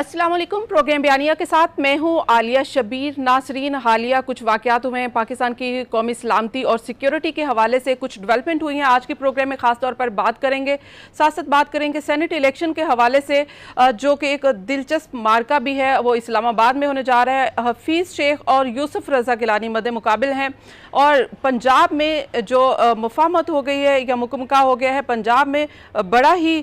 अस्सलाम वालेकुम। प्रोग्राम बयानिया के साथ मैं हूं आलिया शबीर। नासरीन, हालिया कुछ वाक़यात हुए हैं पाकिस्तान की कौमी सलामती और सिक्योरिटी के हवाले से, कुछ डेवलपमेंट हुई हैं। आज के प्रोग्राम में ख़ास तौर पर बात करेंगे, साथ साथ बात करेंगे सेनेट इलेक्शन के हवाले से, जो कि एक दिलचस्प मार्का भी है। वो इस्लामाबाद में होने जा रहा है। हफीज़ शेख और यूसुफ रज़ा गिलानी मद्दे मुकाबिल हैं। और पंजाब में जो मुफाहमत हो गई है या मुकम्मल हो गया है, पंजाब में बड़ा ही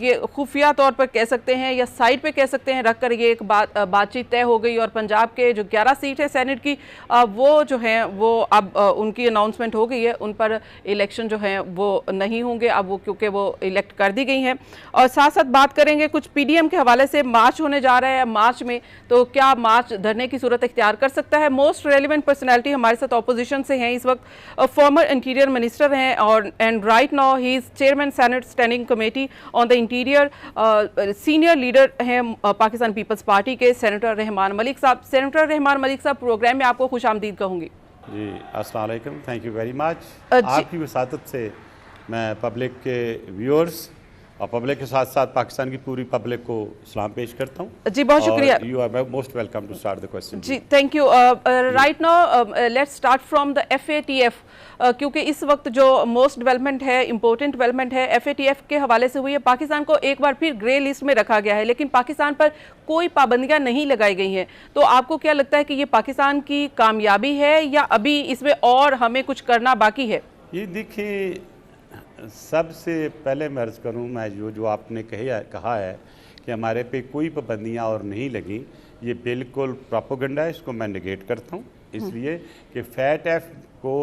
ये खुफिया तौर पर कह सकते हैं या साइड पे कह सकते हैं रख कर ये एक बातचीत तय हो गई। और पंजाब के जो 11 सीट है सेनेट की, वो जो है वो अब उनकी अनाउंसमेंट हो गई है। उन पर इलेक्शन जो है वो नहीं होंगे अब, वो क्योंकि वो इलेक्ट कर दी गई हैं। और साथ साथ बात करेंगे कुछ पीडीएम के हवाले से। मार्च होने जा रहा है, मार्च में तो क्या मार्च धरने की सूरत इख्तियार कर सकता है। मोस्ट रेलिवेंट पर्सनैलिटी हमारे साथ ऑपोजिशन से हैं इस वक्त। फॉर्मर इंटीरियर मिनिस्टर हैं और and right now he is chairman senate standing committee on the interior. Senior leader हैं पाकिस्तान पीपल्स पार्टी के सेनेटर रहमान मलिक साहब। सेनेटर रहमान मलिक साहब, प्रोग्राम में आपको खुश आमदीद कहूँगी। जी अस्सलाम वालेकुम, थैंक यू वेरी मच। आपकी वसातत से मैं पब्लिक के व्यूअर्स और पब्लिक के साथ साथ पाकिस्तान की पूरी पब्लिक को सलाम पेश करता हूँ। जी बहुत शुक्रिया। You are most welcome to start the question. जी thank you. Right now let's start from the FATF, क्योंकि इस वक्त जो मोस्ट डेवलपमेंट है, इंपॉर्टेंट डेवलपमेंट है, FATF के हवाले से हुई है। पाकिस्तान को एक बार फिर ग्रे लिस्ट में रखा गया है, लेकिन पाकिस्तान पर कोई पाबंदियां नहीं लगाई गई हैं। तो आपको क्या लगता है कि ये पाकिस्तान की कामयाबी है या अभी इसमें और हमें कुछ करना बाकी है? ये देखिए, सबसे पहले मैं अर्ज़ करूँ, मैं जो आपने कहा है कि हमारे पे कोई पाबंदियाँ और नहीं लगी, ये बिल्कुल प्रोपेगेंडा है। इसको मैं नेगेट करता हूँ, इसलिए कि FATF को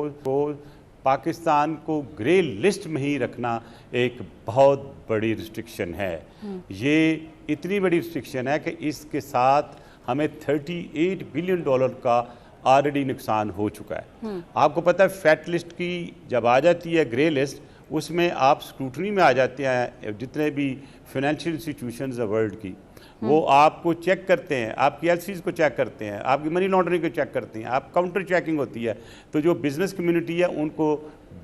पाकिस्तान को ग्रे लिस्ट में ही रखना एक बहुत बड़ी रिस्ट्रिक्शन है। ये इतनी बड़ी रिस्ट्रिक्शन है कि इसके साथ हमें $38 बिलियन का ऑलरेडी नुकसान हो चुका है। आपको पता है फैट लिस्ट की जब आ जाती है ग्रे लिस्ट, उसमें आप स्क्रूटनी में आ जाते हैं। जितने भी फाइनेंशियल इंस्टीट्यूशंस है वर्ल्ड की, वो आपको चेक करते हैं, आपकी LCs को चेक करते हैं, आपकी मनी लॉन्ड्रिंग को चेक करते हैं, आप काउंटर चेकिंग होती है। तो जो बिज़नेस कम्युनिटी है उनको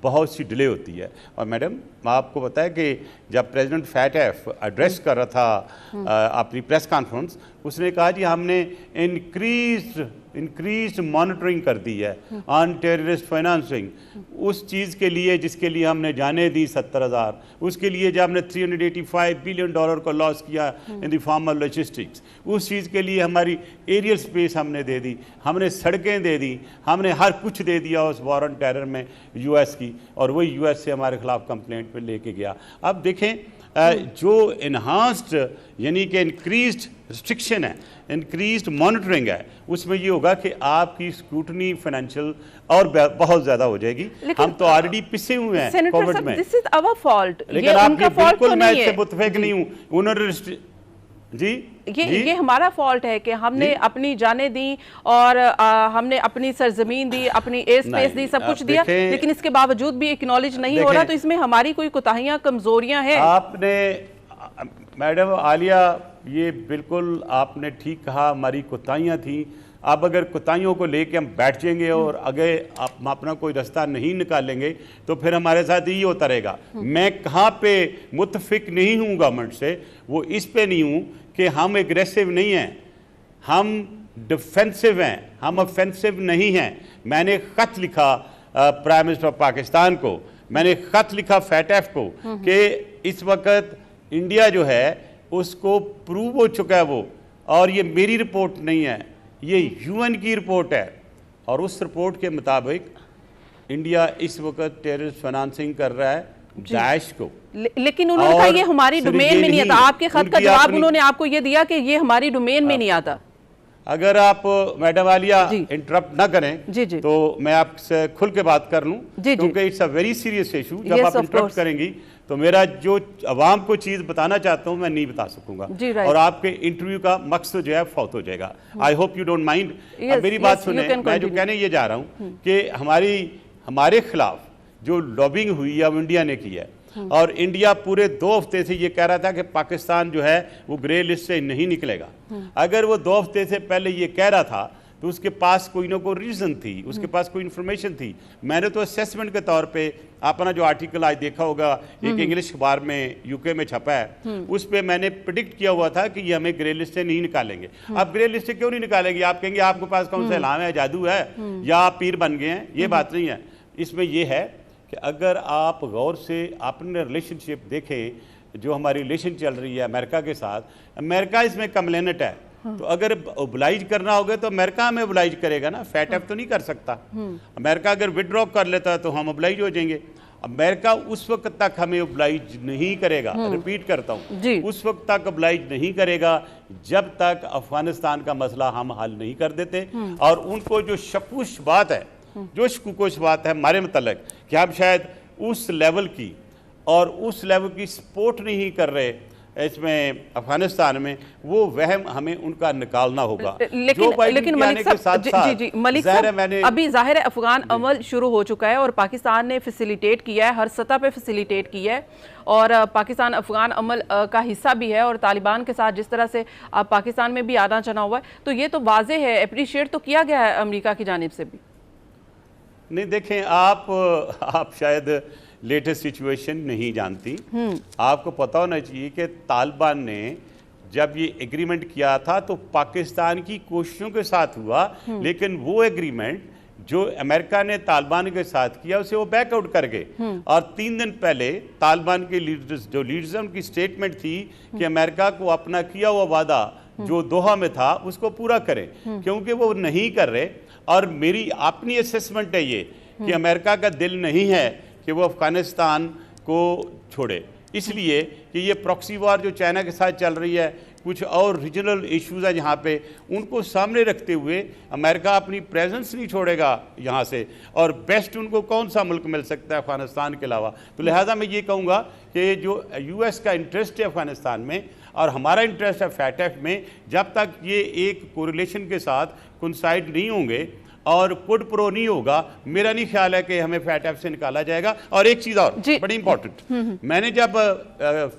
बहुत सी डिले होती है। और मैडम, आपको पता है कि जब प्रेसिडेंट FATF एड्रेस कर रहा था अपनी प्रेस कॉन्फ्रेंस, उसने कहा जी हमने इंक्रीज मॉनिटरिंग कर दी है ऑन टेररिस्ट फाइनेंसिंग। उस चीज़ के लिए जिसके लिए हमने जाने दी 70,000, उसके लिए जब हमने $385 बिलियन का लॉस किया in the form of logistics, उस चीज़ के लिए हमारी एरियल स्पेस हमने दे दी, हमने सड़कें दे दी, हमने हर कुछ दे दिया उस वॉर ऑन टेरर में US की। और वही US से हमारे खिलाफ कंप्लेंट पे लेके गया। अब देखें, जो इन्हांस्ड यानी कि इंक्रीज्ड रिस्ट्रिक्शन है, इंक्रीज्ड मॉनिटरिंग है, उसमें ये होगा कि आपकी स्क्रूटनी फाइनेंशियल और बहुत ज्यादा हो जाएगी। हम तो ऑलरेडी पिसे हुए हैं कोविड में। This is our fault. लेकिन आप बिल्कुल मैं इससे मुतफिक नहीं हूँ। उन्होंने ये हमारा फॉल्ट है कि हमने अपनी जानें दी और हमने अपनी सरजमीन दी, अपनी एयर स्पेस दी, सब कुछ दिया, लेकिन इसके बावजूद भी एक्नॉलेज नहीं हो रहा। तो इसमें हमारी कोई कोताहियां, कमजोरियां हैं? आपने मैडम आलिया, ये बिल्कुल आपने ठीक कहा, हमारी कोताहियां थी। अब अगर कोताहियों को लेके हम बैठ जाएंगे और अगर हम अपना कोई रास्ता नहीं निकालेंगे तो फिर हमारे साथ यही होता रहेगा। मैं कहाँ पे मुतफिक नहीं हूँ गवर्नमेंट से, वो इस पे नहीं हूँ कि हम एग्रेसिव नहीं हैं, हम डिफेंसिव हैं, हम ऑफेंसिव नहीं हैं। मैंने ख़त लिखा प्राइम मिनिस्टर ऑफ पाकिस्तान को, मैंने ख़त लिखा FATF को कि इस वक्त इंडिया जो है उसको प्रूव हो चुका है वो, और ये मेरी रिपोर्ट नहीं है, ये UN की रिपोर्ट है। और उस रिपोर्ट के मुताबिक इंडिया इस वक्त टेररिस्ट फाइनेंसिंग कर रहा है दाइश को। लेकिन उन्होंने कहा ये हमारी डोमेन में नहीं आता। आपके खत का जवाब उन्होंने आपको ये दिया कि ये हमारी डोमेन में नहीं आता। अगर आप मैडम आलिया इंटरप्ट ना करें तो मैं आपसे खुल के बात कर लूं, क्योंकि it's a very serious issue. जब आप इंटरप्ट करेंगी तो मेरा जो अवाम को चीज़ बताना चाहता हूं मैं नहीं बता सकूंगा, और आपके इंटरव्यू का मकसद जो है फौत हो जाएगा। I hope you don't mind. मेरी बात सुने, मैं जो कहने ये जा रहा हूं कि हमारे खिलाफ जो लॉबिंग हुई है वो इंडिया ने की है, और इंडिया पूरे 2 हफ्ते से ये कह रहा था कि पाकिस्तान जो है वो ग्रे लिस्ट से नहीं निकलेगा। अगर वो 2 हफ्ते से पहले ये कह रहा था तो उसके पास कोई ना कोई रीज़न थी, उसके पास कोई इन्फॉर्मेशन थी। मैंने तो असेसमेंट के तौर पे अपना जो आर्टिकल आज देखा होगा एक इंग्लिश अखबार में यूके में छपा है, उस पर मैंने प्रिडिक्ट किया हुआ था कि ये हमें ग्रे लिस्ट से नहीं निकालेंगे। अब ग्रे लिस्ट से क्यों नहीं निकालेंगे? आप कहेंगे आपके पास कौन सा इल्हाम है, जादू है, या आप पीर बन गए हैं। ये बात नहीं है। इसमें यह है कि अगर आप गौर से अपने रिलेशनशिप देखें, जो हमारी रिलेशन चल रही है अमेरिका के साथ, अमेरिका इसमें कम्प्लेनेंट है। तो अगर ओबलाइज करना होगा तो अमेरिका हमें ओबलाइज करेगा ना, फैटफ तो नहीं कर सकता। अमेरिका अगर विड्रॉ कर लेता तो हम ओबलाइज हो जाएंगे। अमेरिका उस वक्त तक हमें ओबलाइज नहीं करेगा, रिपीट करता हूँ, उस वक्त तक ओबलाइज नहीं करेगा जब तक अफगानिस्तान का मसला हम हल नहीं कर देते। और उनको जो शकुश बात है, जो शकुश बात है हमारे मतलब कि हम शायद उस लेवल की और उस लेवल की सपोर्ट नहीं कर रहे इसमें अफगानिस्तान में, वो वहम हमें उनका निकालना होगा। लेकिन मलिक साहब, जी मलिक साहब, अभी जाहिर है अफगान अमल शुरू हो चुका है और पाकिस्तान ने फैसिलिटेट किया है, हर सतह पे फैसिलिटेट किया है, और पाकिस्तान अफगान अमल का हिस्सा भी है, और तालिबान के साथ जिस तरह से पाकिस्तान में भी आना चना हुआ है, तो ये तो वाजे है, अप्रिशिएट तो किया गया है अमेरिका की जानिब से भी। नहीं, देखें, आप शायद लेटेस्ट सिचुएशन नहीं जानती। आपको पता होना चाहिए कि तालिबान ने जब ये एग्रीमेंट किया था तो पाकिस्तान की कोशिशों के साथ हुआ, लेकिन वो एग्रीमेंट जो अमेरिका ने तालिबान के साथ किया उसे वो बैकआउट कर गए। और 3 दिन पहले तालिबान के लीडर्स, जो लीडर्स, उनकी स्टेटमेंट थी कि अमेरिका को अपना किया हुआ वादा जो दोहा में था उसको पूरा करें, क्योंकि वो नहीं कर रहे। और मेरी अपनी असेसमेंट है ये कि अमेरिका का दिल नहीं है कि वो अफगानिस्तान को छोड़े, इसलिए कि ये प्रॉक्सी वॉर जो चाइना के साथ चल रही है, कुछ और रीजनल इश्यूज है जहाँ पे, उनको सामने रखते हुए अमेरिका अपनी प्रेजेंस नहीं छोड़ेगा यहाँ से। और बेस्ट उनको कौन सा मुल्क मिल सकता है अफगानिस्तान के अलावा? तो लिहाजा मैं ये कहूँगा कि जो यूएस का इंटरेस्ट है अफगानिस्तान में और हमारा इंटरेस्ट है फैटफ में, जब तक ये एक कोरिलेशन के साथ कोइंसाइड नहीं होंगे और कुड प्रो नहीं होगा, मेरा नहीं ख्याल है कि हमें फैटफ से निकाला जाएगा। और एक चीज़ और बड़ी इंपॉर्टेंट, मैंने जब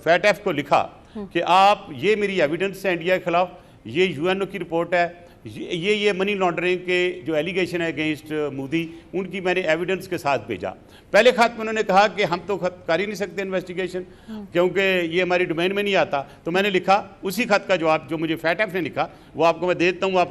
फैटफ को लिखा कि आप, ये मेरी एविडेंस है इंडिया के खिलाफ, ये यूएनओ की रिपोर्ट है, ये मनी लॉन्ड्रिंग के जो एलिगेशन है अगेंस्ट मोदी, उनकी मैंने एविडेंस के साथ भेजा। पहले खत में उन्होंने कहा कि हम तो कर ही नहीं सकते इन्वेस्टिगेशन, क्योंकि ये हमारी डोमेन में नहीं आता। तो मैंने लिखा उसी खत का जवाब जो मुझे फैटफ ने लिखा, वो आपको मैं देता हूँ, आप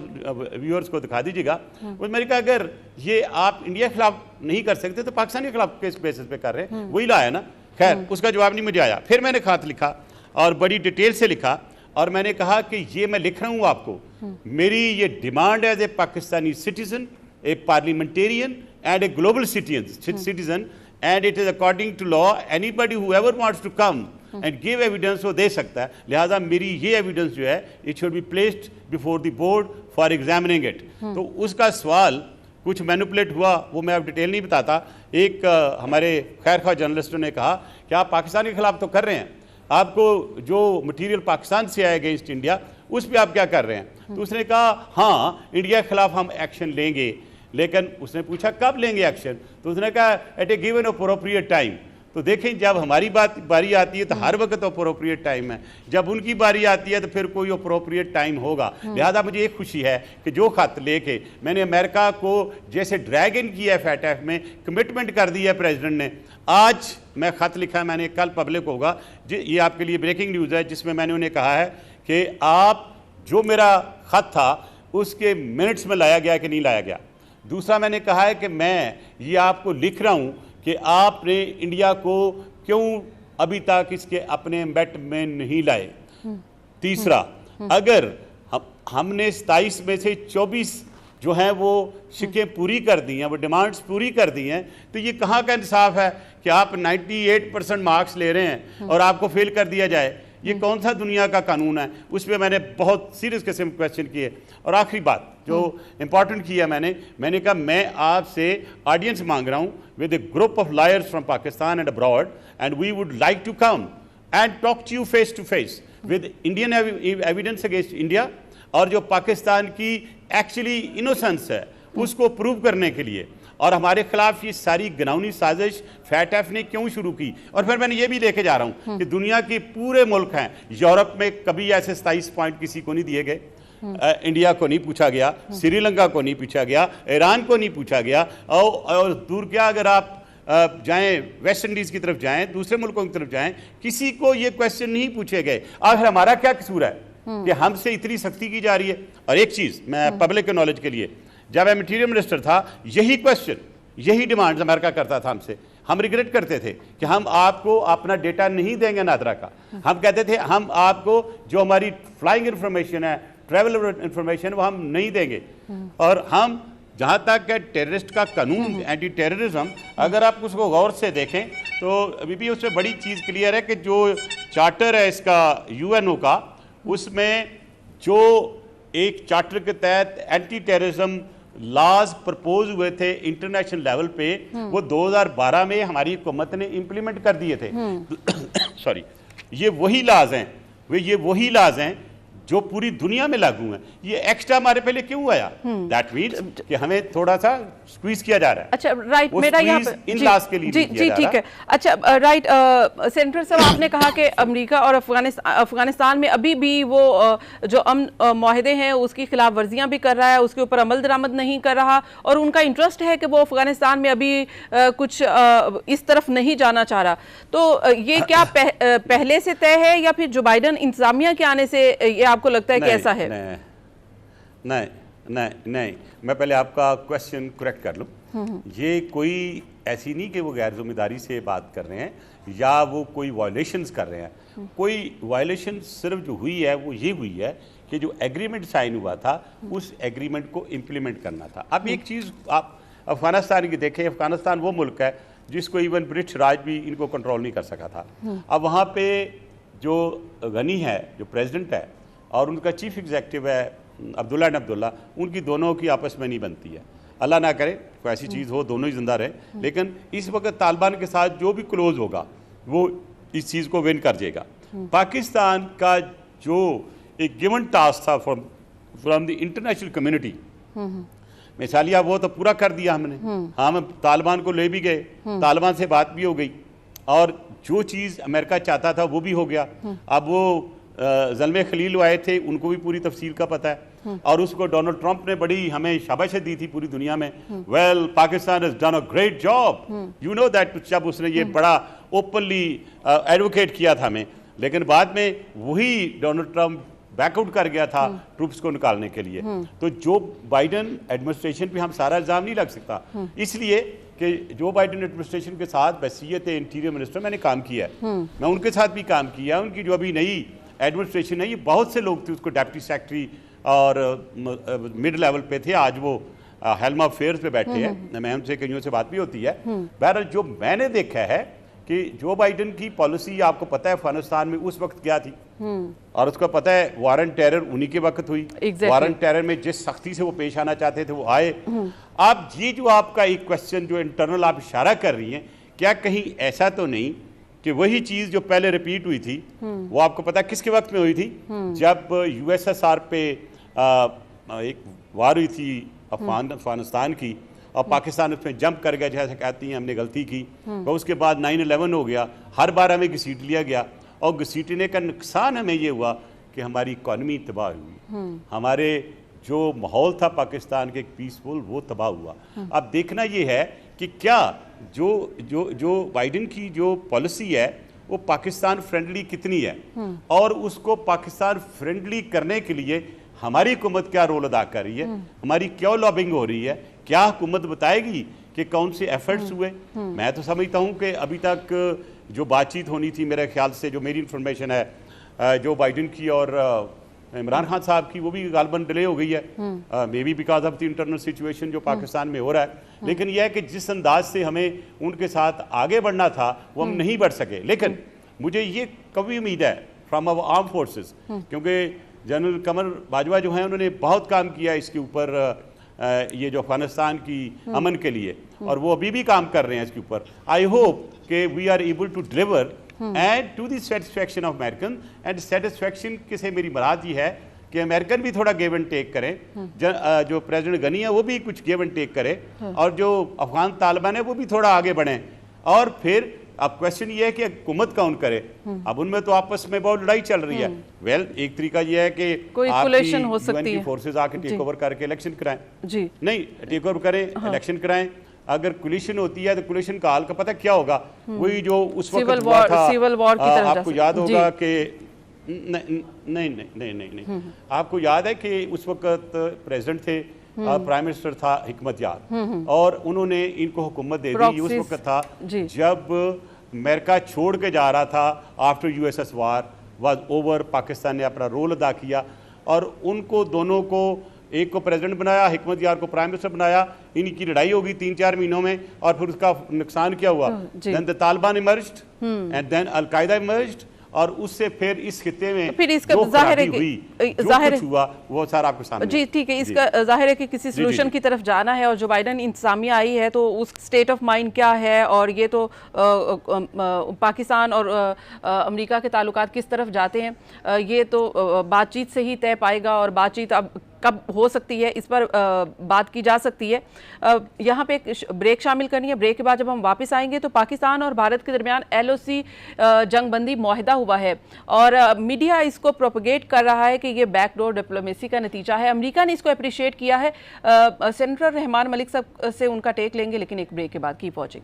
व्यूअर्स को दिखा दीजिएगा। उसमें कहा अगर ये आप इंडिया के खिलाफ नहीं कर सकते तो पाकिस्तान के खिलाफ किस बेसिस पे कर रहे हैं, वही लाया ना। खैर, उसका जवाब नहीं मुझे आया। फिर मैंने खत लिखा और बड़ी डिटेल से लिखा, और मैंने कहा कि ये मैं लिख रहा हूँ आपको, मेरी ये demand as a Pakistani citizen, a parliamentarian and a global citizen, and it is according to law, anybody whoever wants to come and give evidence वो दे सकता है। लिहाजा मेरी ये एविडेंस जो है it should be placed before the board for examining it. तो उसका सवाल कुछ मैनिपुलेट हुआ, वो मैं अब डिटेल नहीं बताता। एक हमारे खैर खा जर्नलिस्टों ने कहा कि आप पाकिस्तान के खिलाफ तो कर रहे हैं, आपको जो मटेरियल पाकिस्तान से आया अगेंस्ट इंडिया उस पर आप क्या कर रहे हैं? तो उसने कहा हाँ, इंडिया के खिलाफ हम एक्शन लेंगे, लेकिन उसने पूछा कब लेंगे एक्शन? तो उसने कहा एट ए गिवन अप्रोप्रिएट टाइम। तो देखें, जब हमारी बारी आती है तो हर वक्त अप्रोप्रिएट टाइम है, जब उनकी बारी आती है तो फिर कोई अप्रोप्रिएट टाइम होगा। लिहाजा मुझे एक खुशी है कि जो खत लेके मैंने अमेरिका को जैसे ड्रैगन किया है फैटफ में, कमिटमेंट कर दी है प्रेसिडेंट ने। आज मैं खत लिखा है, मैंने कल पब्लिक होगा, ये आपके लिए ब्रेकिंग न्यूज़ है, जिसमें मैंने उन्हें कहा है कि आप जो मेरा खत था उसके मिनट्स में लाया गया कि नहीं लाया गया। दूसरा मैंने कहा है कि मैं ये आपको लिख रहा हूँ कि आपने इंडिया को क्यों अभी तक इसके अपने एम्बेड में नहीं लाए। तीसरा, अगर हमने 27 में से 24 जो हैं वो शिकें पूरी कर दी हैं, वो डिमांड्स पूरी कर दी हैं, तो ये कहाँ का इंसाफ है कि आप 98% मार्क्स ले रहे हैं और आपको फेल कर दिया जाए? ये कौन सा दुनिया का कानून है? उस पर मैंने बहुत सीरियस किस्म के क्वेश्चन किए। और आखिरी बात जो इंपॉर्टेंट किया, मैंने कहा मैं आपसे ऑडियंस मांग रहा हूँ with a group of lawyers from Pakistan and abroad, and we would like to come and talk to you face to face with Indian evidence against India, और जो पाकिस्तान की एक्चुअली इनोसेंस है उसको प्रूव करने के लिए। और हमारे खिलाफ ये सारी घिनौनी साजिश फैटफ ने क्यों शुरू की? और फिर मैंने ये भी लेके जा रहा हूँ कि दुनिया के पूरे मुल्क हैं, यूरोप में कभी ऐसे 27 पॉइंट किसी को नहीं दिए गए, इंडिया को नहीं पूछा गया, श्रीलंका को नहीं पूछा गया, ईरान को नहीं पूछा गया, और दूर क्या अगर आप जाएं वेस्ट इंडीज की तरफ जाएं, दूसरे मुल्कों की तरफ जाएं, किसी को ये क्वेश्चन नहीं पूछे गए। आखिर हमारा क्या कसूर है कि हमसे इतनी सख्ती की जा रही है। और एक चीज मैं पब्लिक के नॉलेज के लिए, जब मैं इंटीरियर मिनिस्टर था, यही क्वेश्चन, यही डिमांड अमेरिका करता था हमसे। हम रिग्रेट करते थे कि हम आपको अपना डेटा नहीं देंगे नादरा का। हम कहते थे हम आपको जो हमारी फ्लाइंग इंफॉर्मेशन है, ट्रैवल इंफॉर्मेशन, वो हम नहीं देंगे। और हम जहाँ तक है टेररिस्ट का कानून, एंटी टेररिज्म, अगर आप उसको गौर से देखें तो अभी भी उसमें बड़ी चीज़ क्लियर है कि जो चार्टर है इसका यूएनओ का, उसमें जो एक चार्टर के तहत एंटी टेररिज्म लॉज प्रपोज हुए थे इंटरनेशनल लेवल पे, वो 2012 में हमारी हुकूमत ने इंप्लीमेंट कर दिए थे। सॉरी, ये वही लॉज हैं, ये वही लॉज हैं जो पूरी दुनिया में लागू हैं। ये एक्स्ट्रा हमारे पहले क्यों आया? दैट मीन्स कि हमें थोड़ा सा स्क्वीज किया जा रहा है। अच्छा, राइट, मेरा यहाँ पे इन लास्ट के लिए जी ठीक है। अच्छा, राइट, सेंट्रल साहब, आपने कहा कि अमेरिका और अफगानिस्तान में अभी भी वो जो अमन माहदे हैं उसकी खिलाफ वर्जियां भी कर रहा है, उसके ऊपर अमल दरामद नहीं कर रहा, और उनका इंटरेस्ट है कि वो अफगानिस्तान में अभी कुछ इस तरफ नहीं जाना चाह रहा। तो ये क्या पहले से तय है या फिर जो बाइडन इंतजामिया के आने से ये आपको लगता है कि ऐसा है? नहीं, मैं पहले आपका क्वेश्चन करेक्ट कर लूं। ये कोई ऐसी नहीं कि वो गैर जिम्मेदारी से बात कर रहे हैं या वो कोई वायलेशंस कर रहे हैं। कोई वायलेशन सिर्फ जो हुई है वो ये हुई है कि जो एग्रीमेंट साइन हुआ था उस एग्रीमेंट को इम्प्लीमेंट करना था। अब एक चीज़ आप अफगानिस्तान की देखें, अफगानिस्तान वो मुल्क है जिसको इवन ब्रिटिश राज भी इनको कंट्रोल नहीं कर सका था। अब वहाँ पे जो गनी है, जो प्रेसिडेंट है, और उनका चीफ एग्जीक्यूटिव है अब्दुल्ला एंड अब्दुल्ला, उनकी दोनों की आपस में नहीं बनती है। अल्लाह ना करे कोई ऐसी चीज़ हो, दोनों ही जिंदा रहे। लेकिन इस वक्त तालिबान के साथ जो भी क्लोज होगा वो इस चीज़ को विन कर जाएगा। पाकिस्तान का जो एक गिवन टास्क था फ्रॉम द इंटरनेशनल कम्युनिटी, मिसालिया वो तो पूरा कर दिया हमने। हम तालिबान को ले भी गए, तालिबान से बात भी हो गई, और जो चीज़ अमेरिका चाहता था वो भी हो गया। अब वो ज़ल्मे खलील आए थे, उनको भी पूरी तफसील का पता है, और उसको डोनाल्ड ट्रंप ने बड़ी हमें शाबाशी दी थी पूरी दुनिया में। Well, Pakistan has done a great job, you know that. जब उसने ये बड़ा ओपनली एडवोकेट किया था हमें, लेकिन बाद में वही डोनाल्ड ट्रंप बैकआउट कर गया था ट्रूप्स को निकालने के लिए। तो जो बाइडन एडमिनिस्ट्रेशन पे हम सारा इल्ज़ाम नहीं लग सकता, इसलिए कि जो बाइडन एडमिनिस्ट्रेशन के साथ बहसीयत इंटीरियर मिनिस्टर मैंने काम किया है, मैं उनके साथ भी काम किया। उनकी जो अभी नई एडमिनिस्ट्रेशन है, ये बहुत से लोग थे उसको डेप्टी सेक्रेटरी और मिड लेवल पे थे, आज वो हेल्मा अफेयर्स पे बैठे हैं। मैं उनसे कईयों से बात भी होती है। बहरहाल जो मैंने देखा है कि जो बाइडन की पॉलिसी, आपको पता है अफगानिस्तान में उस वक्त क्या थी, और उसको पता है वार एंड टेरर उन्हीं के वक्त हुई। वार एंड टेरर में जिस सख्ती से वो पेश आना चाहते थे वो आए। अब ये जो आपका एक क्वेश्चन जो इंटरनल आप इशारा कर रही हैं, क्या कहीं ऐसा तो नहीं कि वही चीज़ जो पहले रिपीट हुई थी, वो आपको पता है किसके वक्त में हुई थी? जब यूएसएसआर पे एक वार हुई थी अफगानिस्तान की, और पाकिस्तान उसमें जंप कर गया, जैसे कहती हैं हमने गलती की। तो उसके बाद 9/11 हो गया, हर बार हमें घसीट लिया गया, और घसीटने का नुकसान हमें ये हुआ कि हमारी इकॉनमी तबाह हुई, हमारे जो माहौल था पाकिस्तान के पीसफुल वो तबाह हुआ। अब देखना ये है कि क्या जो जो जो बाइडन की जो पॉलिसी है वो पाकिस्तान फ्रेंडली कितनी है, और उसको पाकिस्तान फ्रेंडली करने के लिए हमारी हुकूमत क्या रोल अदा कर रही है, हमारी क्या लॉबिंग हो रही है, क्या हुकूमत बताएगी कि कौन से एफर्ट्स हुए। मैं तो समझता हूँ कि अभी तक जो बातचीत होनी थी, मेरे ख्याल से जो मेरी इंफॉर्मेशन है, जो बाइडन की और इमरान खान साहब की, वो भी गालबन डिले हो गई है, may be because of the internal situation जो पाकिस्तान में हो रहा है। लेकिन यह है कि जिस अंदाज से हमें उनके साथ आगे बढ़ना था वो हम नहीं बढ़ सके। लेकिन मुझे ये कभी उम्मीद है फ्रॉम आवर आर्म फोर्सेस, क्योंकि जनरल कमर बाजवा जो हैं उन्होंने बहुत काम किया इसके ऊपर, ये जो अफगानिस्तान की अमन के लिए, और वो अभी भी काम कर रहे हैं इसके ऊपर। आई होप कि we are able to deliver and to the satisfaction of American. And satisfaction किसे मेरी मुराद ये है कि अमेरिकन भी थोड़ा गिव एंड टेक करें, जो प्रेसिडेंट गनी है वो भी कुछ गिव एंड टेक करे, और जो अफगान तालिबान है वो भी थोड़ा आगे बढ़ें, और फिर अब क्वेश्चन ये है कि हुकूमत कौन करे। अब उनमें तो आपस में बहुत लड़ाई चल रही है। वेल, एक तरीका ये है कि कोलिशन हो सकती है, फोर्सेज आके टेक ओवर करके इलेक्शन कराएं। जी नहीं, टेक ओवर करें, इलेक्शन कराएं। अगर कोलिशन होती है तो कोलिशन का हाल का पता क्या होगा? वही जो उस वक्त हुआ था, सिविल वॉर की तरफ आपको याद होगा कि नहीं, आपको याद है कि उस वक्त प्रेसिडेंट थे, प्राइम मिनिस्टर था हिकमत यार, और उन्होंने इनको हुकूमत दे दी। उस वक्त था जब अमेरिका छोड़ के जा रहा था, after USS war was over, Pakistan ने अपना रोल अदा किया और उनको दोनों को, एक को प्रेसिडेंट बनाया, हिकमत यार को प्राइम मिनिस्टर बनाया। इनकी लड़ाई होगी 3-4 महीनों में और फिर उसका नुकसान क्या हुआ? Then the Taliban emerged and then Al-Qaeda emerged, और उससे फिर इस खित्ते में तो फिर इसका जाहिर है कि जाहिर हुआ वो सारा आपको सामने। जी ठीक है, इसका जाहिर है कि किसी सोल्यूशन की तरफ जाना है और जो बाइडन इंतजामिया आई है तो उस स्टेट ऑफ माइंड क्या है, और ये तो पाकिस्तान और अमेरिका के ताल्लुकात किस तरफ जाते हैं, ये तो बातचीत से ही तय पाएगा। और बातचीत अब कब हो सकती है इस पर बात की जा सकती है। यहाँ पे एक ब्रेक शामिल करनी है। ब्रेक के बाद जब हम वापस आएंगे तो पाकिस्तान और भारत के दरमियान LOC जंगबंदी मुआहिदा हुआ है और मीडिया इसको प्रोपगेट कर रहा है कि ये बैकडोर डिप्लोमेसी का नतीजा है। अमेरिका ने इसको अप्रिशिएट किया है। सेनेटर रहमान मलिक साहब से उनका टेक लेंगे, लेकिन एक ब्रेक के बाद। Keep watching.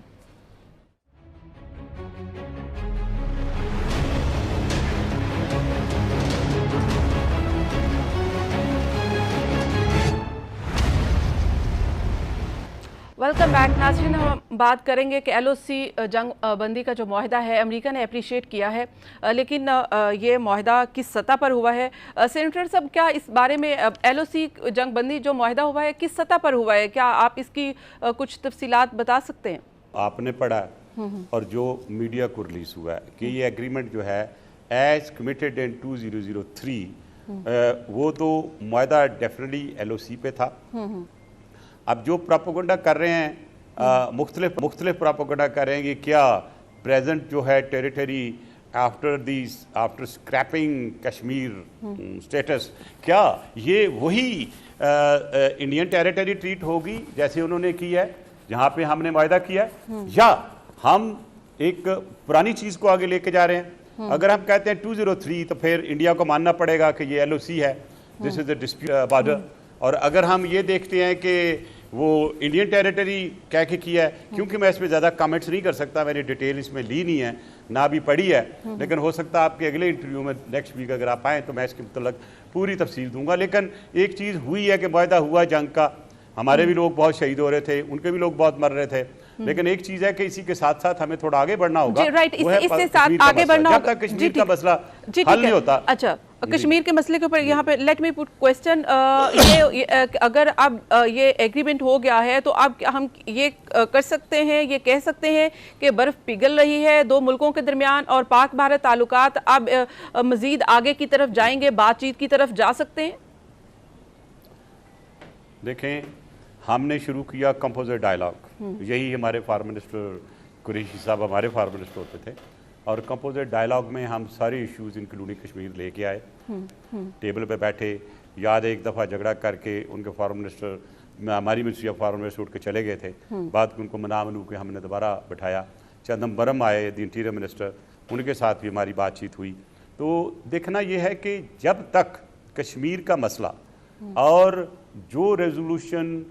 वेलकम बैक नाज़रीन। हम बात करेंगे कि LOC जंग बंदी का जो मुआहिदा है अमेरिका ने अप्रिशिएट किया है, लेकिन ये मुआहिदा किस सतह पर हुआ है? सेनेटर साहब, क्या इस बारे में LOC जंग बंदी जो मुआहिदा हुआ है किस सतह पर हुआ है, क्या आप इसकी कुछ तफसीलात बता सकते हैं? आपने पढ़ा और जो मीडिया को रिलीज हुआ है कि ये एग्रीमेंट जो है एज कमिटेड इन 2003, वो तो मुआहिदा डेफिनेटली LOC पे था। अब जो प्रोपेगेंडा कर रहे हैं, मुख्तलिफ प्रोपेगेंडा कर रहे हैं कि क्या प्रेजेंट जो है territory after scrapping Kashmir status, क्या ये वही इंडियन टेरिटरी ट्रीट होगी जैसे उन्होंने की है जहाँ पे हमने वायदा किया है, या हम एक पुरानी चीज़ को आगे लेके जा रहे हैं? अगर हम कहते हैं 203 तो फिर इंडिया को मानना पड़ेगा कि ये LOC है, this is the dispute border. और अगर हम ये देखते हैं कि वो इंडियन टेरिटरी कह के किया है, क्योंकि मैं इसमें ज़्यादा कमेंट्स नहीं कर सकता, मैंने डिटेल इसमें ली नहीं है, ना भी पढ़ी है, लेकिन हो सकता है आपके अगले इंटरव्यू में नेक्स्ट वीक अगर आप आएँ तो मैं इसके मतलब पूरी तफसील दूंगा। लेकिन एक चीज़ हुई है कि वायदा हुआ जंग का, हमारे भी लोग बहुत शहीद हो रहे थे, उनके भी लोग बहुत मर रहे थे, लेकिन एक चीज़ है कि इसी के साथ साथ हमें थोड़ा आगे बढ़ना होगा। राइट, इससे साथ आगे बढ़ना होगा। जब तक कश्मीर का मसला हल नहीं होता। अच्छा, कश्मीर के मसले के ऊपर यहाँ पे लेट मी पुट क्वेश्चन, ये अगर अब ये एग्रीमेंट हो गया है तो अब हम ये कर सकते हैं, ये कह सकते हैं कि बर्फ पिघल रही है दो मुल्कों के दरमियान और पाक भारत ताल्लुकात अब मजीद आगे की तरफ जाएंगे, बातचीत की तरफ जा सकते हैं? देखें, हमने शुरू किया कंपोजिट डायलॉग, यही हमारे फॉरेन मिनिस्टर कुरैशी साहब हमारे फॉरेन मिनिस्टर होते थे, और कंपोजिट डायलॉग में हम सारे इश्यूज इंक्लूडिंग कश्मीर लेके आए, टेबल पे बैठे। याद है एक दफ़ा झगड़ा करके उनके फॉरेन मिनिस्टर, हमारी मिनिस्ट्री ऑफ फॉरेन मिनिस्टर उठ के चले गए थे, बाद में उनको मना मनू के हमने दोबारा बैठाया। चिदम्बरम आए द इंटीरियर मिनिस्टर, उनके साथ भी हमारी बातचीत हुई। तो देखना यह है कि जब तक कश्मीर का मसला और जो रेजोल्यूशन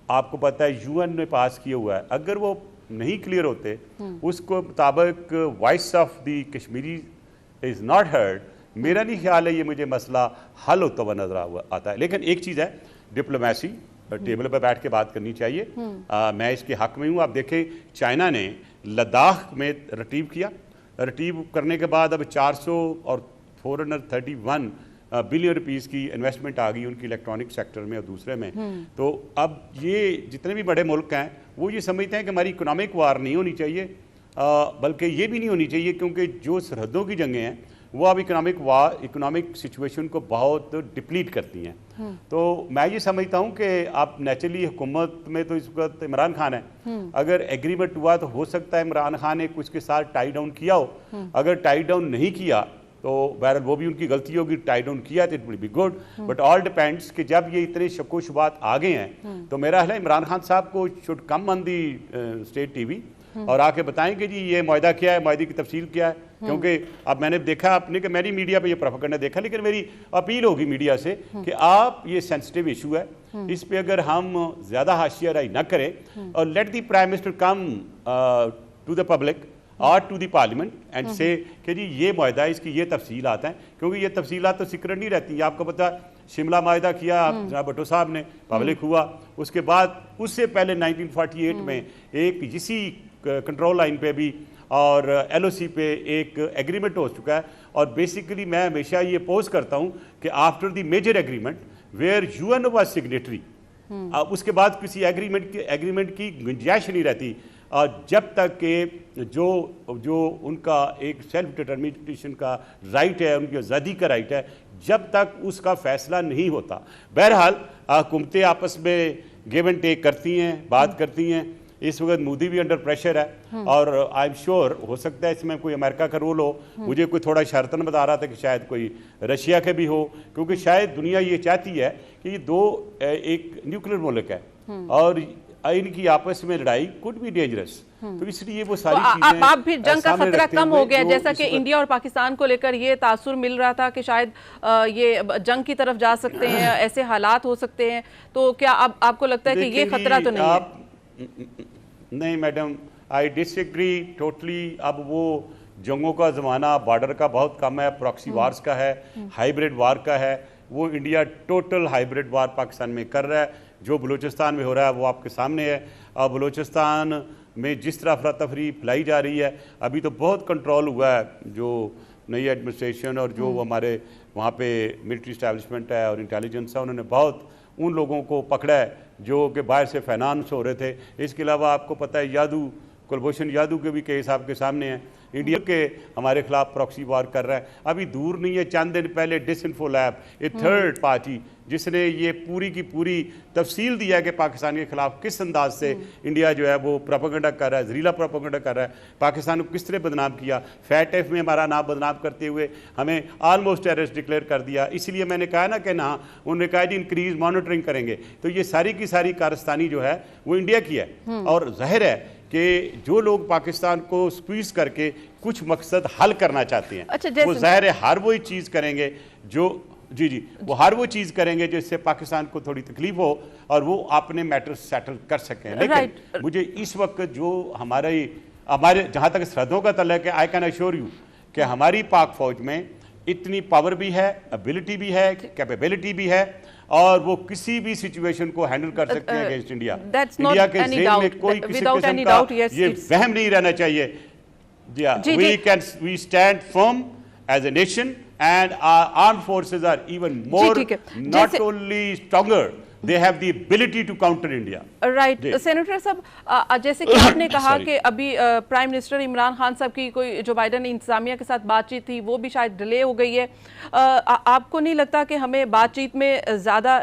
आपको पता है UN ने पास किया हुआ है, अगर वो नहीं क्लियर होते, उसको मुताबिक voice of the Kashmiri is not heard, मेरा नहीं ख्याल है ये मुझे मसला हल होता हुआ नजर आता है। लेकिन एक चीज़ है, डिप्लोमेसी टेबल पर बैठ के बात करनी चाहिए। मैं इसके हक में हूँ। आप देखें, चाइना ने लद्दाख में रटीब किया, रटीब करने के बाद अब 400 और 431 बिलियन रुपीज़ की इन्वेस्टमेंट आ गई उनकी इलेक्ट्रॉनिक सेक्टर में और दूसरे में। तो अब ये जितने भी बड़े मुल्क हैं वो ये समझते हैं कि हमारी इकोनॉमिक वार नहीं होनी चाहिए, बल्कि ये भी नहीं होनी चाहिए क्योंकि जो सरहदों की जंगें हैं वो अब इकोनॉमिक सिचुएशन को बहुत डिप्लीट करती हैं। तो मैं ये समझता हूँ कि आप नेचुरली हुकूमत में तो इस वक्त इमरान खान है, अगर एग्रीमेंट हुआ तो हो सकता है इमरान खान ने उसके साथ टाई डाउन किया हो, अगर टाई डाउन नहीं किया तो बहरहाल वो भी उनकी गलती होगी, टाई डाउन किया तो it will be good, but all depends कि जब ये इतने शक्को शुबात आ गए हैं तो मेरा ख्याल है इमरान खान साहब को should come on the state TV और आके बताएं कि जी ये मुआहदा क्या है, मुआहदे की तफसील क्या है। क्योंकि अब मैंने देखा आपने कि मैंने मीडिया पे ये प्रोपेगेंडा देखा, लेकिन मेरी अपील होगी मीडिया से कि आप ये सेंसिटिव इशू है, इस पे अगर हम ज़्यादा हाशियाराई ना करें और let the prime minister come to the public और to the parliament and say कि जी ये मुआहदा है, इसकी ये तफसीलात हैं, क्योंकि ये तफसीलात तो सीक्रेट नहीं रहती। आपको पता शिमला मुआहदा किया जनाब भुट्टो साहब ने, पब्लिक हुआ, उसके बाद उससे पहले 1948 में एक इसी कंट्रोल लाइन पे भी और LOC पे एक एग्रीमेंट हो चुका है। और बेसिकली मैं हमेशा ये पोज करता हूँ कि after the major agreement where UN was signatory, उसके बाद किसी एग्रीमेंट की गुंजाइश नहीं रहती जब तक कि जो उनका एक सेल्फ डिटर्मिनेशन का राइट है, उनकी आज़ादी का राइट है, जब तक उसका फैसला नहीं होता। बहरहाल हुकूमतें आपस में गिव एंड टेक करती हैं, बात करती हैं। इस वक्त मोदी भी अंडर प्रेशर है और आई एम श्योर हो सकता है इसमें कोई अमेरिका का रोल हो। मुझे कोई थोड़ा शरतन बता रहा था कि शायद कोई रशिया के भी हो, क्योंकि शायद दुनिया ये चाहती है कि ये दो एक न्यूक्लियर मुल्क है और इनकी आपस में लड़ाई कुड बी डेंजरस। तो इसलिए वो सारी चीजें आप भी जंग का खतरा कम हो गया, जैसा कि इंडिया और पाकिस्तान को लेकर ये तासुर मिल रहा था कि शायद ये जंग की तरफ जा सकते हैं, ऐसे हालात हो सकते हैं। तो क्या अब आपको लगता है कि ये खतरा तो नहीं है? नहीं मैडम, आई डिसएग्री टोटली। अब वो जंगों का ज़माना बॉर्डर का बहुत कम है, प्रॉक्सी वार्स का है, हाइब्रिड वार का है। वो इंडिया टोटल हाइब्रिड वार पाकिस्तान में कर रहा है। जो बलूचिस्तान में हो रहा है वो आपके सामने है। और बलूचिस्तान में जिस तरह अफरा तफरी फैलाई जा रही है, अभी तो बहुत कंट्रोल हुआ है। जो नई एडमिनिस्ट्रेशन और जो हमारे वहाँ पे मिलिट्री इस्टेब्लिशमेंट है और इंटेलिजेंस है, उन्होंने बहुत उन लोगों को पकड़ा है जो कि बाहर से फाइनेंस हो रहे थे। इसके अलावा आपको पता है यादू, कुलभूषण यादव के भी केस आपके सामने हैं। इंडिया के हमारे खिलाफ प्रॉक्सी वार कर रहा है। अभी दूर नहीं है, चंद दिन पहले डिसइंफो लैब, एक थर्ड पार्टी जिसने ये पूरी की पूरी तफसील दिया कि पाकिस्तान के खिलाफ किस अंदाज से इंडिया जो है वो प्रोपेगेंडा कर रहा है, जहरीला प्रोपेगेंडा कर रहा है, पाकिस्तान को किस तरह बदनाम किया। फैट में हमारा नाम बदनाम करते हुए हमें ऑलमोस्ट टेररिस्ट डिक्लेयर कर दिया। इसलिए मैंने कहा ना कि ना, उन्होंने कहा जी इंक्रीज मॉनिटरिंग करेंगे। तो ये सारी की सारी कारस्तानी जो है वो इंडिया की है। और जाहिर है कि जो लोग पाकिस्तान को स्क्वीज करके कुछ मकसद हल करना चाहते हैं, अच्छा, वो जाहिर है हर वो चीज़ करेंगे जो वो हर वो चीज़ करेंगे जिससे पाकिस्तान को थोड़ी तकलीफ हो और वो अपने मैटर सेटल कर सकें। लेकिन मुझे इस वक्त जो हमारे जहाँ तक सरहदों का तल्लुक है, आई कैन अश्योर यू कि हमारी पाक फौज में इतनी पावर भी है, एबिलिटी भी है, कैपेबिलिटी भी है और वो किसी भी सिचुएशन को हैंडल कर सकते हैं अगेंस्ट इंडिया। इंडिया के ज़हन में कोई किसी किस्म का ये वहम नहीं रहना चाहिए। We stand firm as a nation and our armed forces are even more, not only stronger, they have the ability to counter India. Right senator साहब, जैसे कि आपने कहा कि अभी प्राइम मिनिस्टर इमरान खान साहब की कोई जो बाइडन इंतजामिया के साथ बातचीत थी वो भी शायद डिले हो गई है। आपको नहीं लगता कि हमें बातचीत में ज़्यादा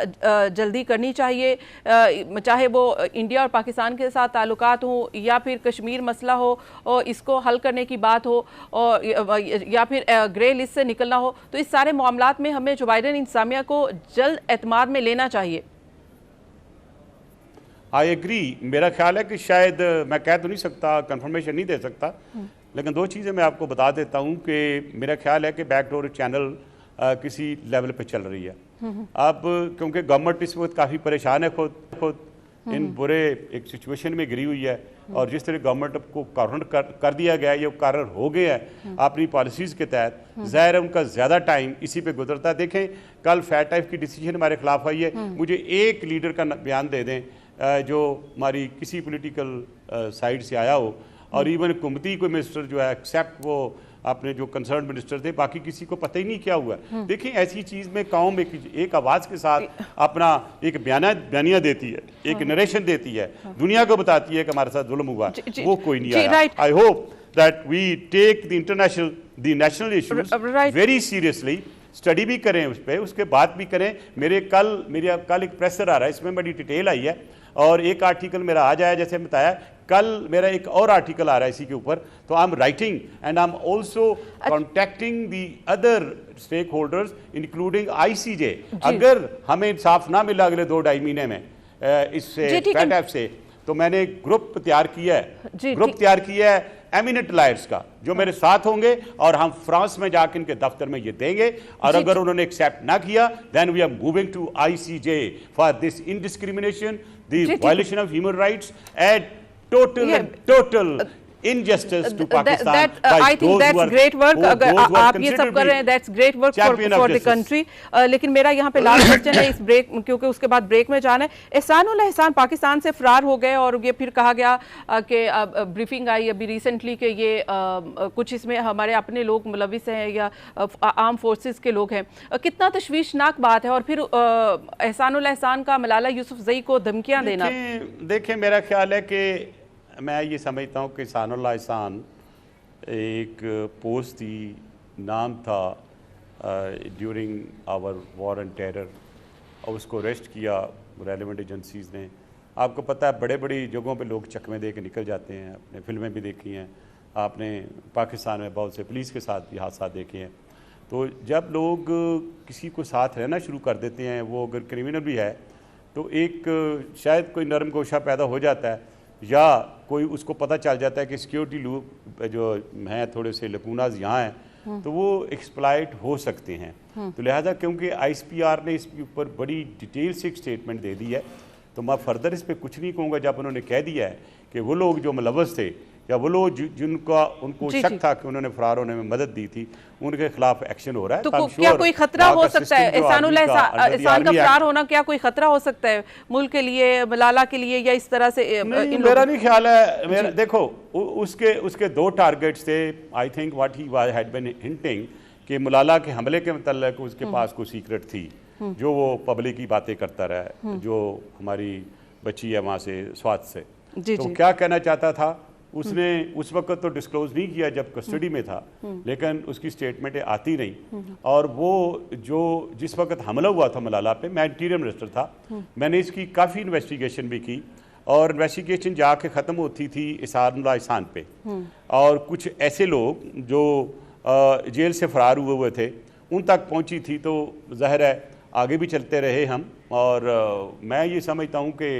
जल्दी करनी चाहिए, चाहे वो इंडिया और पाकिस्तान के साथ ताल्लुकात हो या फिर कश्मीर मसला हो और इसको हल करने की बात हो और या फिर ग्रे लिस्ट से निकलना हो, तो इस सारे मामलात में हमें जो बाइडन इंतजामिया को जल्द एतमाद में लेना चाहिए? I agree. मेरा ख्याल है कि शायद, मैं कह तो नहीं सकता, कंफर्मेशन नहीं दे सकता, लेकिन दो चीज़ें मैं आपको बता देता हूँ कि मेरा ख्याल है कि बैकडोर चैनल किसी लेवल पे चल रही है। अब क्योंकि गवर्नमेंट इस वक्त काफ़ी परेशान है, खुद इन बुरे एक सिचुएशन में गिरी हुई है और जिस तरह गवर्नमेंट को कॉर्नर कर दिया गया है, ये कार्नर हो गया है अपनी पॉलिसीज़ के तहत। ज़ाहिर है उनका ज़्यादा टाइम इसी पे गुजरता है। देखें कल फैट टाइप की डिसीजन हमारे खिलाफ आई है। मुझे एक लीडर का बयान दे दें जो हमारी किसी पॉलिटिकल साइड से आया हो और इवन हुकूमती कोई मिनिस्टर जो है एक्सेप्ट वो अपने जो कंसर्न मिनिस्टर थे, बाकी किसी को पता ही नहीं क्या हुआ। देखिए ऐसी चीज़ में कौम एक आवाज़ के साथ अपना एक बयानिया देती है, एक नरेशन देती है, दुनिया को बताती है कि हमारे साथ जुल्म हुआ, वो कोई नहीं आया। I hope that we take the national issues very seriously, study भी करें उस पर, उसके बाद भी करें। मेरा कल एक प्रेसर आ रहा है, इसमें बड़ी डिटेल आई है और एक आर्टिकल मेरा आ जाए, जैसे बताया कल मेरा एक और आर्टिकल आ रहा है इसी के ऊपर। तो I am writing and I am also contacting the other stakeholders including ICJ। अगर हमें इंसाफ ना मिला अगले 2-2.5 महीने में इससे फैट से, तो मैंने ग्रुप तैयार किया है, ग्रुप तैयार किया है एमिनेंट लायर्स का, जो मेरे साथ होंगे और हम फ्रांस में जाकर इनके दफ्तर में ये देंगे, और अगर उन्होंने एक्सेप्ट ना किया then we are moving to ICJ for this indiscrimination, the violation of human rights and total injustice to Pakistan. I think that's great work. अगर आप ये सब कर रहे हैं, that's great work for the country. लेकिन मेरा यहाँ पे लास्ट क्वेश्चन है इस ब्रेक, क्योंकि उसके बाद ब्रेक में जाना है। एहसानुल एहसान पाकिस्तान से फरार हो गए और ये फिर कहा गया कि ब्रीफिंग आई अभी रिसेंटली कि ये कुछ इसमें हमारे अपने लोग मुलविस हैं या आर्म फोर्सेस के लोग हैं। कितना तशवीशनाक बात है। और फिर एहसानुल एहसान का मलाला यूसुफजई को धमकियाँ देना। देखिए मेरा ख्याल है कि मैं ये समझता हूँ कि एहसानुल एहसान एक पोस्ट थी, नाम था during our war and terror, और उसको अरेस्ट किया रेलिवेंट एजेंसीज़ ने। आपको पता है बड़े बड़ी जगहों पे लोग चकमे दे के निकल जाते हैं, आपने फिल्में भी देखी हैं, आपने पाकिस्तान में बहुत से पुलिस के साथ भी हादसा देखे हैं। तो जब लोग किसी को साथ रहना शुरू कर देते हैं, वो अगर क्रिमिनल भी है तो एक शायद कोई नरम गोशा पैदा हो जाता है, या कोई उसको पता चल जाता है कि सिक्योरिटी लोग जो हैं थोड़े से लकूनाज यहाँ हैं, तो वो एक्सप्लॉइट हो सकते हैं। तो लिहाजा क्योंकि ICPR ने इसके ऊपर बड़ी डिटेल से एक स्टेटमेंट दे दी है, तो मैं फर्दर इस पर कुछ नहीं कहूँगा। जब उन्होंने कह दिया है कि वो लोग जो मुलव्वस थे या वो लोग जिनका उनको शक था कि उन्होंने फरार होने में मदद दी थी, उनके खिलाफ एक्शन हो रहा है। तो क्या कोई खतरा हो सकता है एहसानुल एहसान का फरार होना, क्या कोई खतरा हो सकता है मुल्क के लिए, मलाला के लिए, या इस तरह से? मेरा नहीं ख्याल है। देखो उसके दो टारगेट्स थे। I think what he had been hinting कि मलाला के हमले के मतलब उसके पास कोई सीक्रेट थी जो वो पब्लिक की बातें करता रहा है, जो हमारी बच्ची है वहाँ से स्वात से। तो क्या कहना चाहता था उसने उस वक्त तो डिस्क्लोज नहीं किया जब कस्टडी में था, लेकिन उसकी स्टेटमेंटें आती नहीं। और वो जो जिस वक्त हमला हुआ था मलाला पे, मैं इंटीरियर मिनिस्टर था, मैंने इसकी काफ़ी इन्वेस्टिगेशन भी की, और इन्वेस्टिगेशन जाके ख़त्म होती थी एहसानुल एहसान पे, और कुछ ऐसे लोग जो जेल से फरार हुए थे उन तक पहुंची थी। तो ज़ाहिर है आगे भी चलते रहे हम, और मैं ये समझता हूँ कि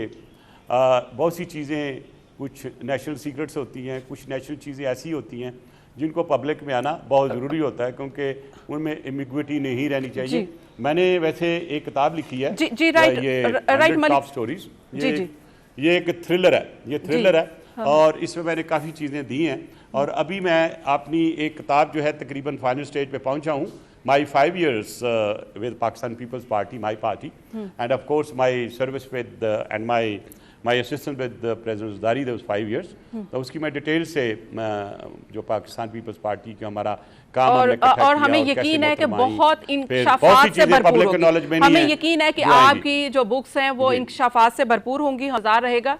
बहुत सी चीज़ें, कुछ नेशनल सीक्रेट्स होती हैं, कुछ नेशनल चीज़ें ऐसी होती हैं जिनको पब्लिक में आना बहुत ज़रूरी होता है, क्योंकि उनमें एम्बिग्विटी नहीं रहनी चाहिए। मैंने वैसे एक किताब लिखी है, ये टॉप स्टोरीज, ये एक थ्रिलर है, ये थ्रिलर है, और इसमें मैंने काफ़ी चीज़ें दी हैं। और अभी मैं अपनी एक किताब जो है तकरीबन फाइनल स्टेज पे पहुंचा हूँ, माई 5 years with Pakistan People's Party, my party, and of course my service with and my assistance with President Zardari, that was 5 years। तो उसकी मैं डिटेल से जो पाकिस्तान पीपल्स पार्टी का हमारा काम और हमें यकीन है कि बहुत इंकशाफात से भरपूर होगी। हमें यकीन है कि आपकी जो बुक्स हैं वो इंकशाफात से भरपूर होंगी। हजार रहेगा।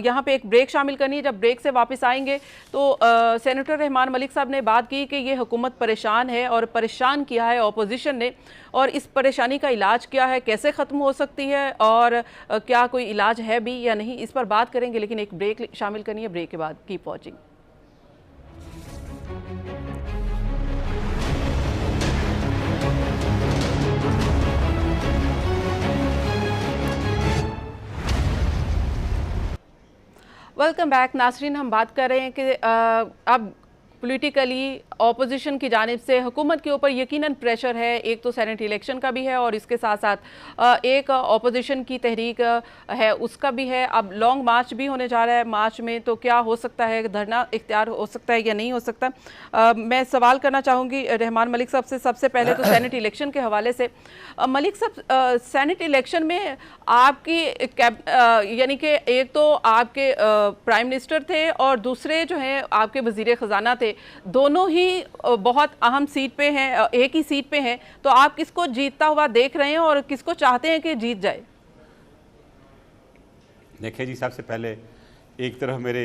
यहाँ पे एक ब्रेक शामिल करनी है। जब ब्रेक से वापस आएंगे तो सेनेटर रहमान मलिक साहब ने बात की कि ये हुकूमत परेशान है और परेशान किया है ऑपोजिशन ने, और इस परेशानी का इलाज क्या है, कैसे ख़त्म हो सकती है, और क्या कोई इलाज है भी या नहीं, इस पर बात करेंगे। लेकिन एक ब्रेक शामिल करनी है। ब्रेक के बाद keep watching. Welcome back Nasreen. हम बात कर रहे हैं कि अब पॉलिटिकली ऑपोजिशन की जानिब से हुकूमत के ऊपर यकीनन प्रेशर है। एक तो सेनेट इलेक्शन का भी है और इसके साथ साथ एक ऑपोजिशन की तहरीक है उसका भी है। अब लॉन्ग मार्च भी होने जा रहा है। मार्च में तो क्या हो सकता है, धरना इख्तियार हो सकता है या नहीं हो सकता। मैं सवाल करना चाहूँगी रहमान मलिक साहब से। सबसे पहले तो सेनेट इलेक्शन के हवाले से मलिक साहब, सेनेट इलेक्शन में आपकी यानी कि एक तो आपके प्राइम मिनिस्टर थे और दूसरे जो हैं आपके वज़ीर ख़जाना थे, दोनों ही बहुत अहम सीट पे हैं, एक ही सीट पे हैं। तो आप किसको जीतता हुआ देख रहे हैं और किसको चाहते हैं कि जीत जाए? देखिए जी, सबसे पहले एक तरफ मेरे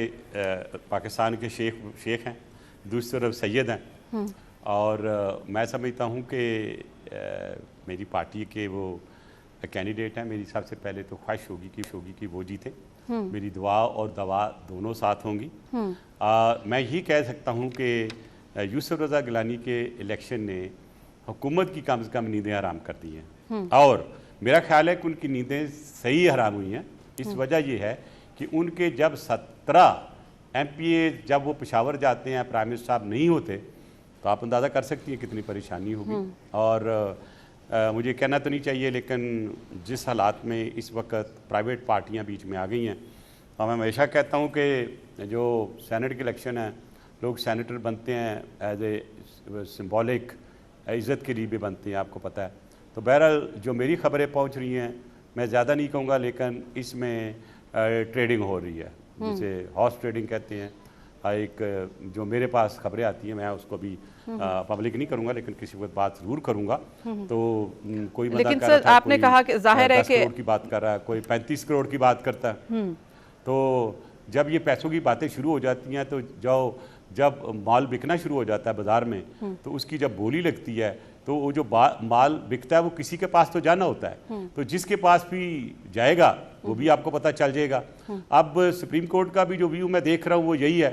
पाकिस्तान के शेख हैं, दूसरी तरफ सैयद हैं, और मैं समझता हूँ कि मेरी पार्टी के वो कैंडिडेट हैं। मेरी सबसे पहले तो ख्वाहिश होगी कि वो जीते। मेरी दुआ और दवा दोनों साथ होंगी। मैं यही कह सकता हूँ कि यूसुफ रज़ा गिलानी के इलेक्शन ने हुकूमत की कम से कम नींदें हराम कर दी हैं, और मेरा ख्याल है कि उनकी नींदें सही हराम हुई हैं। इस वजह यह है कि उनके जब 17 MPA जब वो पेशावर जाते हैं, प्राइम मिनिस्टर साहब नहीं होते, तो आप अंदाज़ा कर सकती हैं कितनी परेशानी होगी। और मुझे कहना तो नहीं चाहिए, लेकिन जिस हालात में इस वक्त प्राइवेट पार्टियां बीच में आ गई हैं, और मैं हमेशा कहता हूं कि जो सेनेट के इलेक्शन है, लोग सेनेटर बनते हैं एज ए सिंबॉलिक इज़्ज़त के लिए भी बनते हैं, आपको पता है। तो बहरहाल जो मेरी खबरें पहुंच रही हैं, मैं ज़्यादा नहीं कहूँगा, लेकिन इसमें ट्रेडिंग हो रही है, जिसे हॉर्स ट्रेडिंग कहते हैं। एक जो मेरे पास खबरें आती हैं, मैं उसको भी पब्लिक नहीं करूंगा, लेकिन किसी वक्त बात जरूर करूंगा। तो कोई बंदा लेकिन कर रहा सर था, आपने कहा कि जाहिर है 10 कि करोड़ की बात कर रहा है, कोई 35 करोड़ की बात करता है। तो जब ये पैसों की बातें शुरू हो जाती हैं, तो जब माल बिकना शुरू हो जाता है बाजार में, तो उसकी जब बोली लगती है, तो वो जो माल बिकता है वो किसी के पास तो जाना होता है, तो जिसके पास भी जाएगा वो भी आपको पता चल जाएगा। अब सुप्रीम कोर्ट का भी जो व्यू मैं देख रहा हूँ वो यही है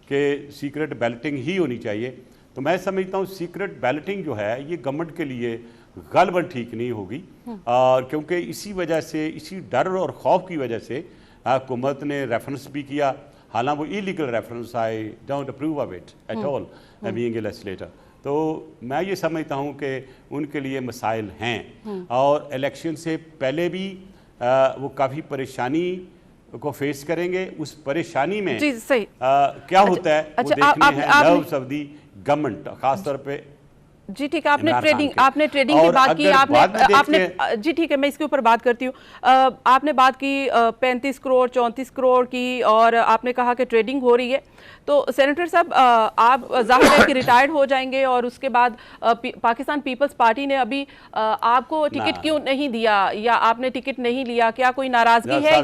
कि सीक्रेट बैलेटिंग ही होनी चाहिए। तो मैं समझता हूँ सीक्रेट बैलेटिंग जो है ये गवर्नमेंट के लिए गालबन ठीक नहीं होगी, और क्योंकि इसी वजह से, इसी डर और खौफ की वजह से हुकूमत ने रेफरेंस भी किया, हालांकि वो illegal reference, I don't approve of it at all being a legislator. तो मैं ये समझता हूँ कि उनके लिए मसाइल हैं, और इलेक्शन से पहले भी वो काफ़ी परेशानी को फेस करेंगे। उस परेशानी में जी सही क्या होता है वो देखने हैं नर्व्स ऑफ दी गवर्नमेंट, खासतौर पे। जी ठीक है, आपने ट्रेडिंग की बात की, आपने जी ठीक है, मैं इसके ऊपर बात करती हूँ। आपने बात की 35 करोड़ 34 करोड़ की, और आपने कहा कि ट्रेडिंग हो रही है। तो सेनेटर साहब, आप जाहिर है कि रिटायर्ड हो जाएंगे, और उसके बाद पाकिस्तान पीपल्स पार्टी ने अभी आपको टिकट क्यों नहीं दिया, या आपने टिकट नहीं लिया? क्या कोई नाराजगी है,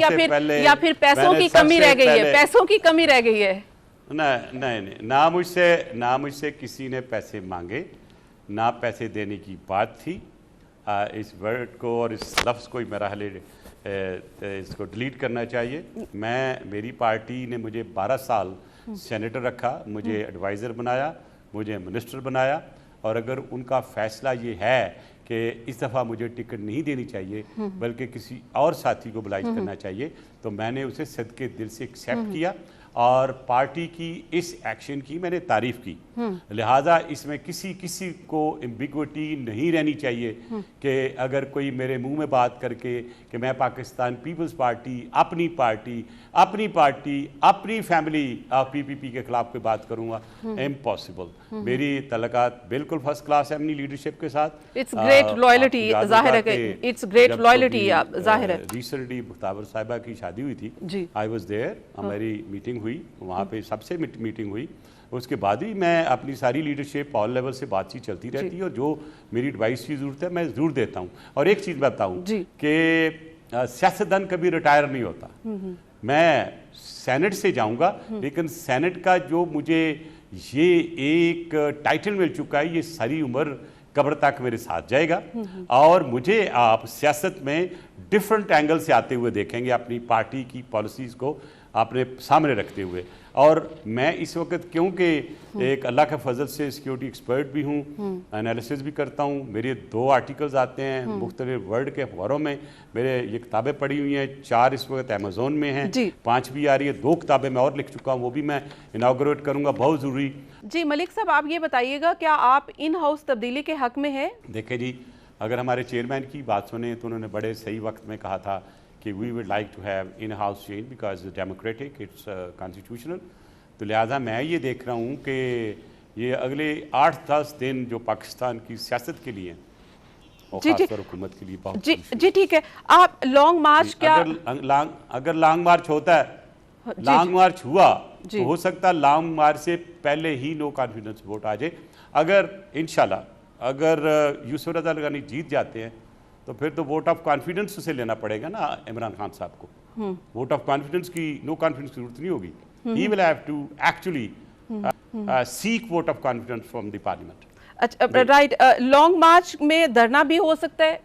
या फिर पैसों की कमी रह गई है? पैसों की कमी रह गई है? नहीं, ना मुझसे किसी ने पैसे मांगे, ना पैसे देने की बात थी। इस वर्ड को और इस लफ्ज़ को मेरा हाले इसको डिलीट करना चाहिए। मेरी पार्टी ने मुझे 12 साल सेनेटर रखा, मुझे एडवाइज़र बनाया, मुझे मिनिस्टर बनाया, और अगर उनका फैसला ये है कि इस दफ़ा मुझे टिकट नहीं देनी चाहिए बल्कि किसी और साथी को बुलाइज करना चाहिए, तो मैंने उसे सदके दिल से एक्सेप्ट किया, और पार्टी की इस एक्शन की मैंने तारीफ की। लिहाजा इसमें किसी को एम्बिग्विटी नहीं रहनी चाहिए कि अगर कोई मेरे मुंह में बात करके कि मैं पाकिस्तान पीपल्स पार्टी, अपनी फैमिली PPP के खिलाफ कोई बात करूंगा, इम्पॉसिबल। मेरी तलकात बिल्कुल फर्स्ट क्लास है अपनी लीडरशिप के साथ। इट्स ग्रेट लॉयल्टी, जाहिर है, इट्स ग्रेट लॉयल्टी, जाहिर है। रिसेंटली मुख्ताबर साहिबा की शादी हुई थी, आई वाज देयर, हमारी मीटिंग हुई वहाँ पे, सबसे मीटिंग हुई। उसके बाद ही मैं अपनी सारी लीडरशिप ऑल लेवल से बातचीत चलती रहती है, और जो मेरी एडवाइस की ज़रूरत है मैं ज़रूर देता हूँ। और एक चीज़ बताऊँ कि सियासतदान कभी रिटायर नहीं होता। मैं सेनेट से जाऊँगा, लेकिन सेनेट का जो मुझे ये एक टाइटल मिल चुका है, ये सारी उम्र कब्र तक मेरे साथ जाएगा, और मुझे आप सियासत में डिफरेंट एंगल से आते हुए देखेंगे, अपनी पार्टी की पॉलिसीज़ को अपने सामने रखते हुए। और मैं इस वक्त, क्योंकि एक अल्लाह के फजल से सिक्योरिटी एक्सपर्ट भी हूँ, एनालिसिस भी करता हूँ, मेरे 2 आर्टिकल्स आते हैं मुख्तलिफ वर्ल्ड के अखबारों में, मेरे ये किताबें पढ़ी हुई हैं, 4 इस वक्त अमेज़ोन में हैं, 5 भी आ रही है, 2 किताबें मैं और लिख चुका हूँ, वो भी मैं इनाग्रेट करूँगा, बहुत ज़रूरी। जी मलिक साहब, आप ये बताइएगा, क्या आप इन हाउस तब्दीली के हक में हैं? देखें जी, अगर हमारे चेयरमैन की बात सुने तो उन्होंने बड़े सही वक्त में कहा था कि we would like to have in house change because democratic, it's constitutional. तो लिहाजा मैं ये देख रहा हूँ कि ये अगले 8-10 दिन जो पाकिस्तान की सियासत के लिए और खासतौर हुकूमत के लिए बहुत जी ठीक है। आप लॉन्ग मार्च, क्या अगर लॉन्ग मार्च होता है, लॉन्ग मार्च हुआ, तो हो सकता है लॉन्ग मार्च से पहले ही नो कॉन्फिडेंस वोट आ जाए। अगर इंशाल्लाह अगर यूसुफ रज़ा गनी जीत जाते हैं, तो फिर तो वोट ऑफ कॉन्फिडेंस उसे लेना पड़ेगा ना इमरान खान साहब को। वोट ऑफ कॉन्फिडेंस की, नो कॉन्फिडेंस की जरूरत नहीं होगी। He will have to actually seek vote of confidence from the parliament. अच्छा, राइट। लॉन्ग मार्च में धरना भी हो सकता है?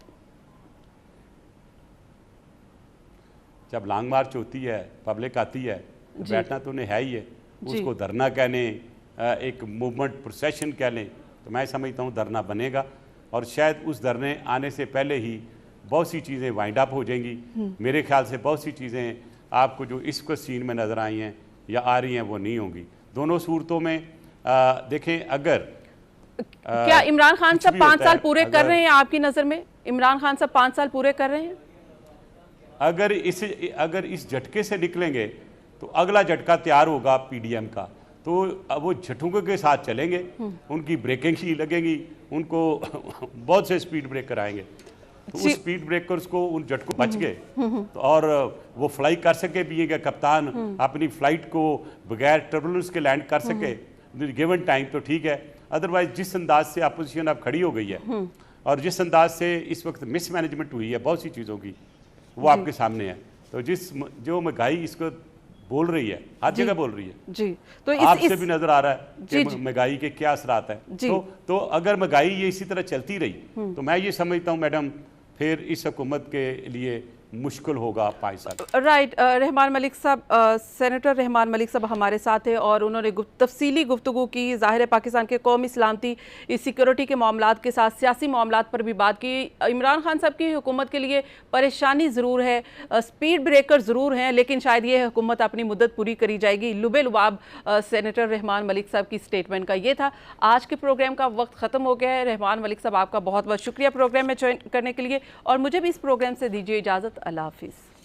जब लॉन्ग मार्च होती है, पब्लिक आती है, बैठना तो उन्हें है ही है, उसको धरना कह लें, एक मूवमेंट प्रोसेशन कह लें, तो मैं समझता हूँ धरना बनेगा, और शायद उस धरने आने से पहले ही बहुत सी चीज़ें वाइंड अप हो जाएंगी। मेरे ख्याल से बहुत सी चीज़ें आपको जो इस वक्त सीन में नज़र आई हैं या आ रही हैं वो नहीं होंगी। दोनों सूरतों में देखें, अगर क्या इमरान खान साहब 5 साल पूरे कर रहे हैं आपकी नज़र में? इमरान खान साहब 5 साल पूरे कर रहे हैं? अगर इस झटके से निकलेंगे तो अगला झटका तैयार होगा पीडीएम का, तो अब वो झटकों के साथ चलेंगे, उनकी ब्रेकिंग ही लगेंगी, उनको बहुत से स्पीड ब्रेकर आएंगे, तो उस स्पीड ब्रेकर्स को उन झटकों बच गए तो और वो फ्लाई कर सके भी है, कप्तान अपनी फ्लाइट को बगैर टर्बुलेंस के लैंड कर सके गिवन टाइम, तो ठीक है। अदरवाइज जिस अंदाज से अपोजिशन अब खड़ी हो गई है और जिस अंदाज से इस वक्त मिसमैनेजमेंट हुई है बहुत सी चीज़ों की, वो आपके सामने है। तो जो महंगाई इसको बोल रही है, हर जगह बोल रही है जी, तो आपसे भी नजर आ रहा है कि महंगाई के क्या असरात है। तो अगर महंगाई ये इसी तरह चलती रही तो मैं ये समझता हूँ मैडम, फिर इस हुकूमत के लिए मुश्किल होगा 5 साल। राइट। रहमान मलिक साहब, सेनेटर रहमान मलिक साहब हमारे साथ हैं और उन्होंने तफसीली गुफ्तगू की। ज़ाहिर है पाकिस्तान के कौमी सलामती, इस सिक्योरिटी के मामलात के साथ सियासी मामलात पर भी बात की। इमरान खान साहब की हुकूमत के लिए परेशानी ज़रूर है, स्पीड ब्रेकर ज़रूर हैं, लेकिन शायद ये हुकूमत अपनी मुद्दत पूरी करी जाएगी। लुबे लुबाब सेनेटर रहमान मलिक साहब की स्टेटमेंट का ये था। आज के प्रोग्राम का वक्त ख़त्म हो गया है। रहमान मलिक साहब आपका बहुत बहुत शुक्रिया प्रोग्राम में ज्वाइन करने के लिए, और मुझे भी इस प्रोग्राम से दीजिए इजाज़त। अल्लाह हाफिज़।